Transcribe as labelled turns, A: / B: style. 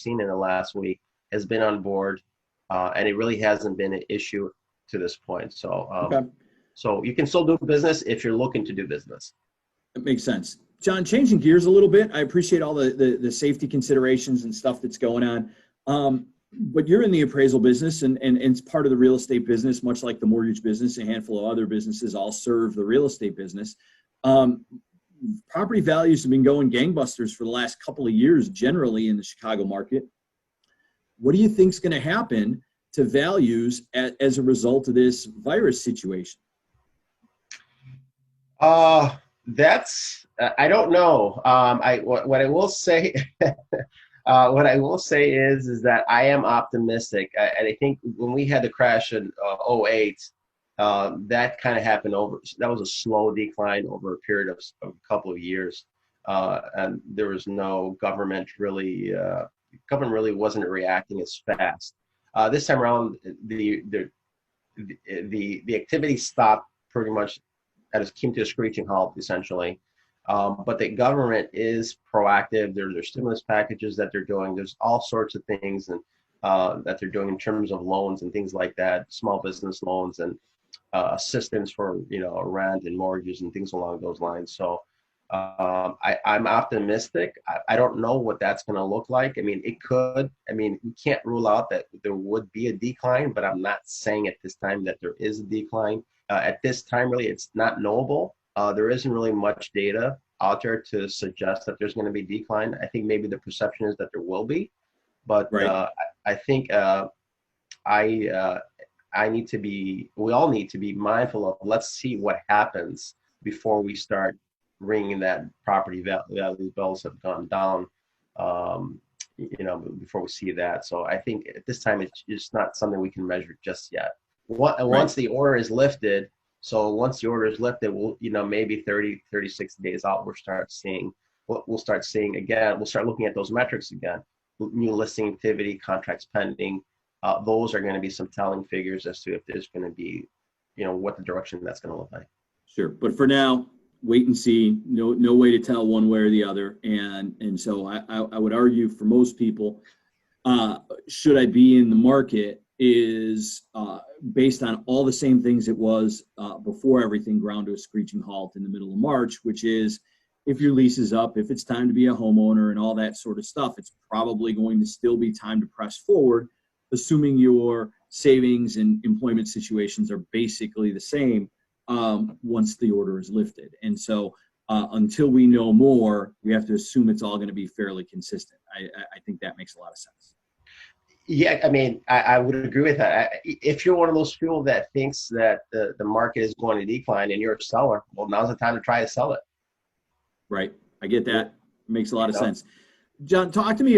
A: seen in the last week has been on board, and it really hasn't been an issue to this point. So,
B: Okay.
A: so you can still do business if you're looking to do business.
B: That makes sense. John, changing gears a little bit, I appreciate all the safety considerations and stuff that's going on. But you're in the appraisal business, and it's part of the real estate business, much like the mortgage business. A handful of other businesses all serve the real estate business. Property values have been going gangbusters for the last couple of years, generally in the Chicago market. What do you think is going to happen to values as a result of this virus situation?
A: That's I don't know. What I will say, what I will say is that I am optimistic. And I think when we had the crash in 2008, that kind of happened that was a slow decline over a period of a couple of years, and there was no government really. Government really wasn't reacting as fast. This time around, the activity stopped pretty much. It came to a screeching halt, essentially. But the government is proactive. There's stimulus packages that they're doing. There's all sorts of things and that they're doing in terms of loans and things like that, small business loans and assistance for rent and mortgages and things along those lines. So I'm optimistic. I don't know what that's going to look like. I mean, it could. I mean, we can't rule out that there would be a decline, but I'm not saying at this time that there is a decline. At this time, really, it's not knowable. There isn't really much data out there to suggest that there's going to be decline. I think maybe the perception is that there will be, but
B: right.
A: I think we all need to be mindful of, let's see what happens before we start ringing that property value bells have gone down, before we see that. So I think at this time, it's just not something we can measure just yet. Once the order is lifted, we'll, maybe 30, 36 days out, we'll start seeing again, we'll start looking at those metrics again, new listing activity, contracts pending. Those are going to be some telling figures as to if there's going to be, what the direction that's going to look like.
B: Sure. But for now, wait and see. No way to tell one way or the other. And so I would argue for most people, should I be in the market is based on all the same things it was before everything ground to a screeching halt in the middle of March, which is if your lease is up, if it's time to be a homeowner and all that sort of stuff, it's probably going to still be time to press forward, assuming your savings and employment situations are basically the same once the order is lifted. And so until we know more, we have to assume it's all going to be fairly consistent. I think that makes a lot of sense.
A: Yeah, I mean, I would agree with that. If you're one of those people that thinks that the market is going to decline and you're a seller, well, now's the time to try to sell it.
B: Right. I get that. Makes a lot of sense. John, talk to me